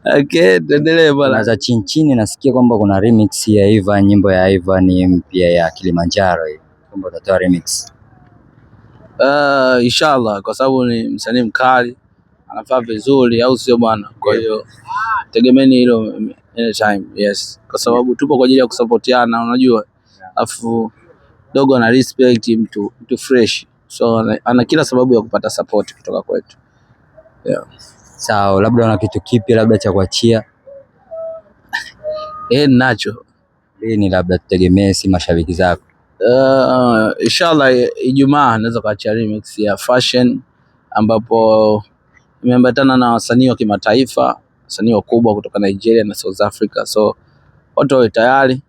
Okay, tuendelee bwana. Za chini nasikia kwamba kuna remix ya Ivan, nyimbo ya Ivan mpya ya Kilimanjaro hii. Kwamba utatoa remix. Inshallah, kwa sababu ni msanii mkali, anafaa vizuri au sio bwana? Kwa hiyo tegemeni hilo anytime. Yes. Kwa sababu tupo kwa ajili ya kusapotiana, unajua. Afu dogo ana respect mtu fresh. So ana kila sababu ya kupata support kutoka kwetu. Yeah. Sawa, labda una kitu kipi labda cha kuachia? Nacho. Ni labda tutegemee si mashabiki zako. Inshallah Ijumaa naweza kuachia remix ya Fashion ambapo imeambatana na wasanii wa kimataifa, wasanii wakubwa kutoka Nigeria na South Africa. So watu wawe tayari,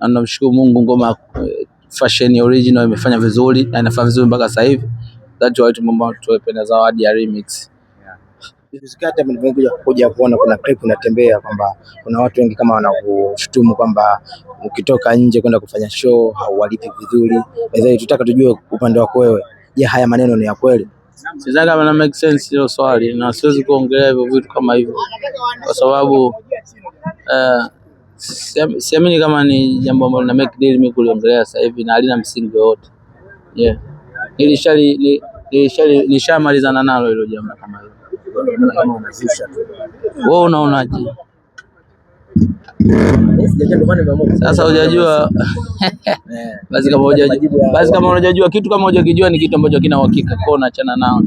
na namshukuru Mungu ngoma Fashion original imefanya vizuri na inafanya vizuri mpaka sasa hivi. That's why tumemba tuwependa zawadi ya remix. Usikate kuja kuona kuna clip unatembea kwamba kuna watu wengi kama wanakushutumu kwamba ukitoka nje kwenda kufanya show hauwalipi vizuri. Sasa tutaka tujue upande wako wewe. Je, haya maneno ni ya kweli? Sidhani kama na make sense hilo swali, na siwezi kuongelea hivyo vitu kama hivyo kwa sababu siamini kama ni jambo ambalo na make deal mimi kuliongelea sasa hivi na halina msingi wote. Yeah. Nishamalizana nalo hilo jambo kama hilo. Wewe unaonaje? Sasa hujajua. Basi kama hujajua kitu kama hujakijua ni kitu ambacho kina uhakika, kwa unaachana nao.